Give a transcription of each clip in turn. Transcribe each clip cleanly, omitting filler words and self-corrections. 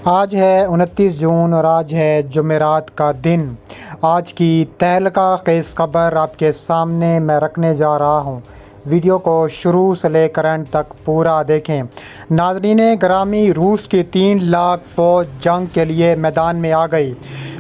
آج ہے 29 جون اور آج ہے جمعرات کا دن۔ آج کی تہلکہ خیز خبر آپ کے سامنے میں رکھنے جا رہا ہوں۔ ویڈیو کو شروع سے لے کر اینڈ تک پورا دیکھیں۔ ناظرین گرامی، روس کی 3 لاکھ فوج جنگ کے لیے میدان میں آ گئی۔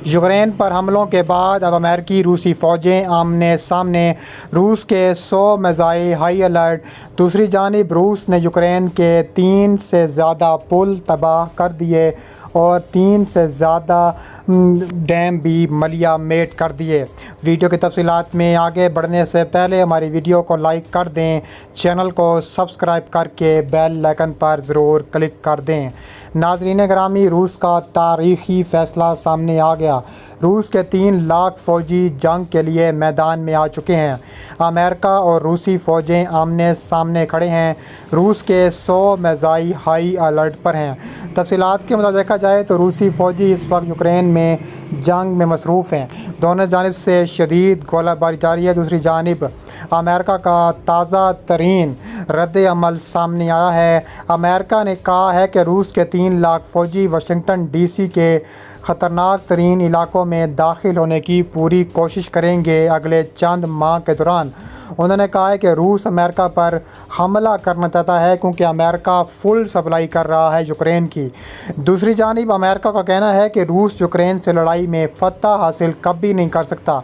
یوکرین پر حملوں کے بعد اب امریکی روسی فوجیں آمنے سامنے، روس کے 100 میزائل ہائی الرٹ۔ دوسری جانب روس نے یوکرین کے 3 سے زیادہ پل تباہ کر دیے اور 3 سے زیادہ ڈیم بھی ملیہ میٹ کر دیے۔ ویڈیو کی تفصیلات میں آگے بڑھنے سے پہلے ہماری ویڈیو کو لائک کر دیں، چینل کو سبسکرائب کر کے بیل آئیکن پر ضرور کلک کر دیں۔ ناظرین گرامی، روس کا تاریخی فیصلہ سامنے آ گیا۔ روس کے 3 لاکھ فوجی جنگ کے لیے میدان میں آ چکے ہیں۔ امریکہ اور روسی فوجیں آمنے سامنے کھڑے ہیں۔ روس کے 100 میزائل ہائی الرٹ پر ہیں۔ تفصیلات کے مطابق دیکھا جائے تو روسی فوجی اس وقت یوکرین میں جنگ میں مصروف ہیں۔ دونوں جانب سے شدید گولہ باری جاری ہے۔ دوسری جانب امریکہ کا تازہ ترین رد عمل سامنے آیا ہے۔ امریکہ نے کہا ہے کہ روس کے 3 لاکھ فوجی واشنگٹن ڈی سی کے خطرناک ترین علاقوں میں داخل ہونے کی پوری کوشش کریں گے اگلے چند ماہ کے دوران۔ انہوں نے کہا ہے کہ روس امریکہ پر حملہ کرنا چاہتا ہے کیونکہ امریکہ فل سپلائی کر رہا ہے یوکرین کی۔ دوسری جانب امریکہ کا کہنا ہے کہ روس یوکرین سے لڑائی میں فتح حاصل کبھی نہیں کر سکتا،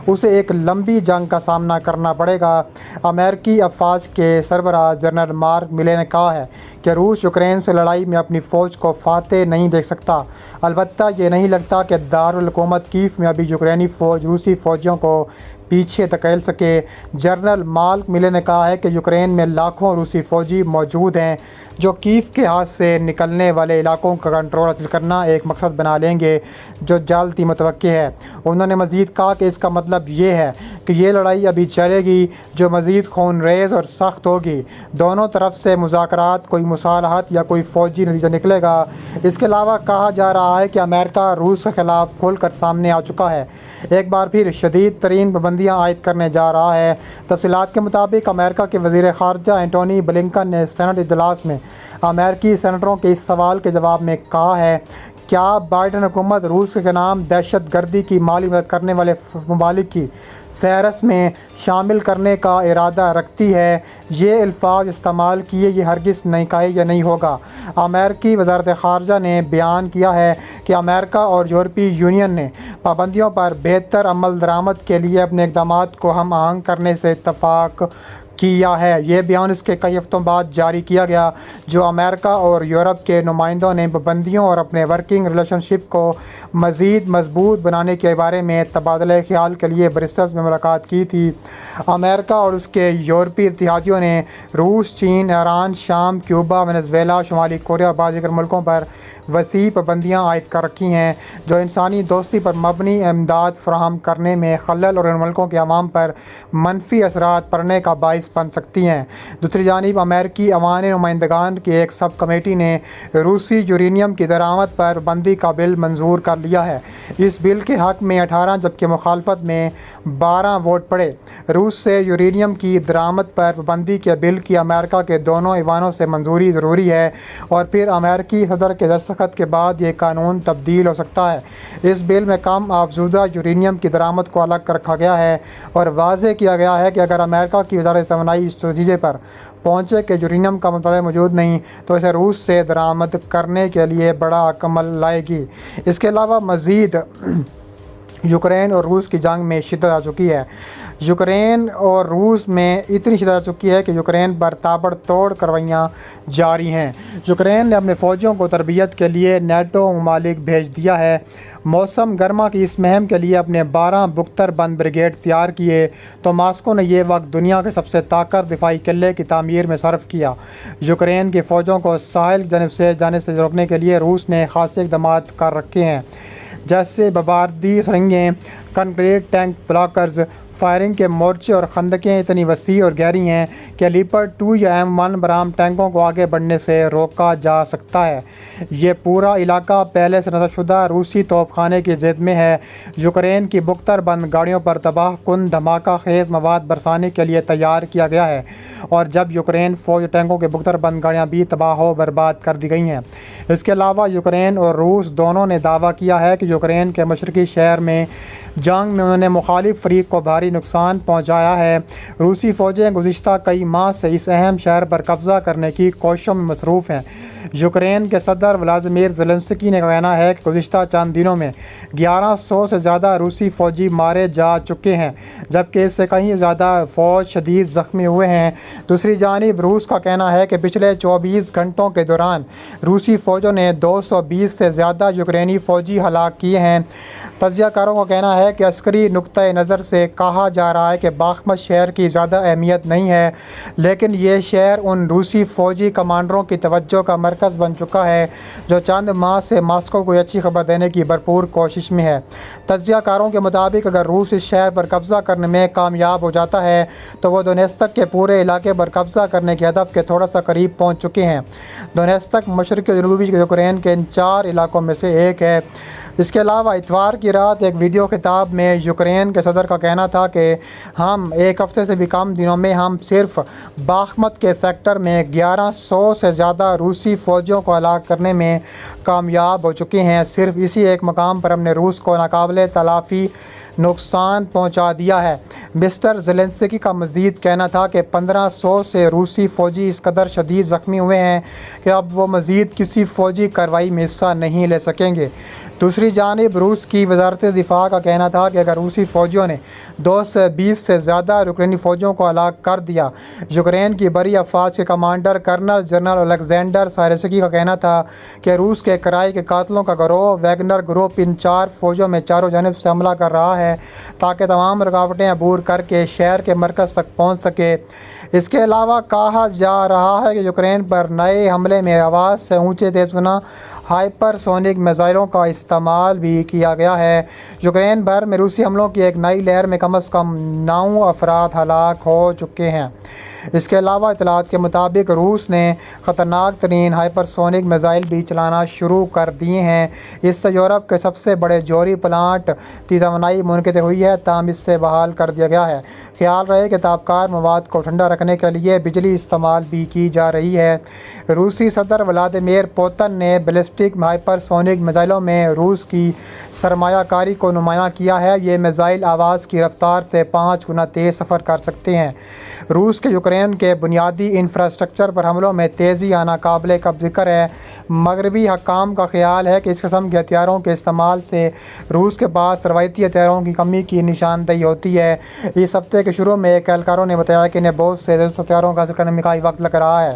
اسے ایک لمبی جنگ کا سامنا کرنا پڑے گا۔ امریکی افواج کے سربراہ جنرل مارک ملے نے کہا ہے کہ روس یوکرین سے لڑائی میں اپنی فوج کو فاتح نہیں دیکھ سکتا، البتہ یہ نہیں لگتا کہ دارالحکومت کیف میں ابھی یوکرینی فوج روسی فوجیوں کو پیچھے دھکیل سکے۔ جنرل مارک ملے نے کہا ہے کہ یوکرین میں لاکھوں روسی فوجی موجود ہیں جو کیف کے ہاتھ سے نکلنے والے علاقوں کا کنٹرول حاصل کرنا ایک مقصد بنا لیں گے جو جلد ہی متوقع ہے۔ انہوں نے مزید کہا کہ اس کا مطلب یہ ہے کہ یہ لڑائی ابھی چلے گی جو مزید خون ریز اور سخت ہوگی۔ دونوں طرف سے مذاکرات، کوئی مصالحت یا کوئی فوجی نتیجہ نکلے گا۔ اس کے علاوہ کہا جا رہا ہے کہ امریکہ روس کے خلاف کھل کر سامنے آ چکا ہے، ایک بار پھر شدید ترین پابندیاں عائد کرنے جا رہا ہے۔ تفصیلات کے مطابق امریکہ کے وزیر خارجہ اینٹونی بلنکن نے سینٹ اجلاس میں امریکی سینیٹروں کے اس سوال کے جواب میں کہا ہے کیا بائیڈن حکومت روس کے نام دہشت گردی کی مالی مدد کرنے والے ممالک کی فہرست میں شامل کرنے کا ارادہ رکھتی ہے۔ یہ الفاظ استعمال کیے، یہ ہرگز نہیں کہے یا نہیں ہوگا۔ امریکی وزارت خارجہ نے بیان کیا ہے کہ امریکہ اور یورپی یونین نے پابندیوں پر بہتر عمل درآمد کے لیے اپنے اقدامات کو ہم آہنگ کرنے سے اتفاق کیا ہے۔ یہ بیان اس کے کئی ہفتوں بعد جاری کیا گیا جو امریکہ اور یورپ کے نمائندوں نے پابندیوں اور اپنے ورکنگ ریلیشن شپ کو مزید مضبوط بنانے کے بارے میں تبادلہ خیال کے لیے برسلز میں ملاقات کی تھی۔ امریکہ اور اس کے یورپی اتحادیوں نے روس، چین، ایران، شام، کیوبا، وینزویلا، شمالی کوریا اور بعض دیگر ملکوں پر وسیع پابندیاں عائد کر رکھی ہیں جو انسانی دوستی پر مبنی امداد فراہم کرنے میں خلل اور ان ملکوں کے عوام پر منفی اثرات پڑنے کا باعث بن سکتی ہیں۔ دوسری جانب امریکی ایوان نمائندگان کی ایک سب کمیٹی نے روسی یورینیم کی درآمد پر پابندی کا بل منظور کر لیا ہے۔ اس بل کے حق میں 18 جبکہ مخالفت میں 12 ووٹ پڑے۔ روس سے یورینیم کی درآمد پر پابندی کے بل کی امریکہ کے دونوں ایوانوں سے منظوری ضروری ہے اور پھر امریکی صدر کے دستخط کے بعد یہ قانون تبدیل ہو سکتا ہے۔ اس بل میں کم افزودہ یورینیم کی درآمد کو الگ رکھا گیا ہے اور واضح کیا گیا ہے کہ اگر امریکہ کی وزارت توانائی اس نتیجے پر پہنچے کہ یورینیم کا مطالبہ موجود نہیں تو اسے روس سے درآمد کرنے کے لیے بڑا عمل لائے گی۔ اس کے علاوہ مزید یوکرین اور روس کی جنگ میں شدت آ چکی ہے۔ یوکرین اور روس میں اتنی شدت آ چکی ہے کہ یوکرین پر تابڑ توڑ کارروائیاں جاری ہیں۔ یوکرین نے اپنے فوجیوں کو تربیت کے لیے نیٹو ممالک بھیج دیا ہے۔ موسم گرما کی اس مہم کے لیے اپنے 12 بختر بند بریگیڈ تیار کیے تو ماسکو نے یہ وقت دنیا کے سب سے طاقتور دفاعی قلعے کی تعمیر میں صرف کیا۔ یوکرین کی فوجوں کو ساحل کی جانب سے جانے سے روکنے کے لیے روس نے خاصے اقدامات کر رکھے ہیں جیسے بمبارڈی سرنگیں، کنکریٹ ٹینک بلاکرز، فائرنگ کے مورچے اور خندقیں اتنی وسیع اور گہری ہیں کہ لیپرڈ 2 یا M1 برآمد ٹینکوں کو آگے بڑھنے سے روکا جا سکتا ہے۔ یہ پورا علاقہ پہلے سے نصب شدہ روسی توپ خانے کی زد میں ہے۔ یوکرین کی بختر بند گاڑیوں پر تباہ کن دھماکہ خیز مواد برسانے کے لیے تیار کیا گیا ہے، اور جب یوکرین فوج ٹینکوں کے بختر بند گاڑیاں بھی تباہ و برباد کر دی گئی ہیں۔ اس کے علاوہ یوکرین اور روس دونوں نے دعویٰ کیا ہے کہ یوکرین کے مشرقی شہر میں جنگ میں انہوں نے مخالف فریق کو بھاری نقصان پہنچایا ہے۔ روسی فوجیں گزشتہ کئی ماہ سے اس اہم شہر پر قبضہ کرنے کی کوششوں میں مصروف ہیں۔ یوکرین کے صدر ولادیمیر زیلنسکی نے کہنا ہے کہ گزشتہ چند دنوں میں 1100 سے زیادہ روسی فوجی مارے جا چکے ہیں، جبکہ اس سے کہیں زیادہ فوج شدید زخمی ہوئے ہیں۔ دوسری جانب روس کا کہنا ہے کہ پچھلے 24 گھنٹوں کے دوران روسی فوجوں نے 220 سے زیادہ یوکرینی فوجی ہلاک کیے ہیں۔ تجزیہ کاروں کا کہنا ہے کہ عسکری نقطۂ نظر سے کہا جا رہا ہے کہ باخمت شہر کی زیادہ اہمیت نہیں ہے، لیکن یہ شہر ان روسی فوجی کمانڈروں کی توجہ کا مرکز بن چکا ہے جو چند ماہ سے ماسکو کو اچھی خبر دینے کی بھرپور کوشش میں ہے۔ تجزیہ کاروں کے مطابق اگر روس اس شہر پر قبضہ کرنے میں کامیاب ہو جاتا ہے تو وہ دونیتسک کے پورے علاقے پر قبضہ کرنے کے ہدف کے تھوڑا سا قریب پہنچ چکے ہیں۔ دونیتسک مشرقی اور جنوبی یوکرین کے ان 4 علاقوں میں سے ایک ہے۔ اس کے علاوہ اتوار کی رات ایک ویڈیو خطاب میں یوکرین کے صدر کا کہنا تھا کہ ہم ایک ہفتے سے بھی کم دنوں میں ہم صرف باخمت کے سیکٹر میں 1100 سے زیادہ روسی فوجیوں کو ہلاک کرنے میں کامیاب ہو چکے ہیں۔ صرف اسی ایک مقام پر ہم نے روس کو ناقابل تلافی نقصان پہنچا دیا ہے۔ مسٹر زیلنسکی کا مزید کہنا تھا کہ 1500 سے روسی فوجی اس قدر شدید زخمی ہوئے ہیں کہ اب وہ مزید کسی فوجی کارروائی میں حصہ نہیں لے سکیں گے۔ دوسری جانب روس کی وزارت دفاع کا کہنا تھا کہ اگر روسی فوجیوں نے 220 سے زیادہ یوکرینی فوجیوں کو ہلاک کر دیا۔ یوکرین کی بری افواج کے کمانڈر کرنل جنرل الیگزینڈر سائرسکی کا کہنا تھا کہ روس کے کرائے کے قاتلوں کا گروہ ویگنر گروپ ان 4 فوجوں میں چاروں جانب سے حملہ کر رہا ہے تاکہ تمام رکاوٹیں عبور کر کے شہر کے مرکز تک پہنچ سکے۔ اس کے علاوہ کہا جا رہا ہے کہ یوکرین پر نئے حملے میں آواز سے اونچے تیز گنا ہائپر سونک میزائلوں کا استعمال بھی کیا گیا ہے۔ یوکرین بھر میں روسی حملوں کی ایک نئی لہر میں کم از کم 9 افراد ہلاک ہو چکے ہیں۔ اس کے علاوہ اطلاعات کے مطابق روس نے خطرناک ترین ہائپر سونک میزائل بھی چلانا شروع کر دیے ہیں۔ اس سے یورپ کے سب سے بڑے جوہری پلانٹ کی توانائی منقطع ہوئی ہے، تاہم اس سے بحال کر دیا گیا ہے۔ خیال رہے کہ تابکار مواد کو ٹھنڈا رکھنے کے لیے بجلی استعمال بھی کی جا رہی ہے۔ روسی صدر ولادیمیر پوتن نے بیلسٹک ہائپر سونک میزائلوں میں روس کی سرمایہ کاری کو نمایاں کیا ہے۔ یہ میزائل آواز کی رفتار سے 5 گنا تیز سفر کر سکتے ہیں۔ روس کے یوکرین کے بنیادی انفراسٹرکچر پر حملوں میں تیزی آنا قابل ذکر ہے۔ مغربی حکام کا خیال ہے کہ اس قسم کے ہتھیاروں کے استعمال سے روس کے پاس روایتی ہتھیاروں کی کمی کی نشاندہی ہوتی ہے۔ اس ہفتے کے شروع میں ایک اہلکاروں نے بتایا کہ انہیں بہت سے ہتھیاروں کا حاصل کرنے میں کافی وقت لگ رہا ہے۔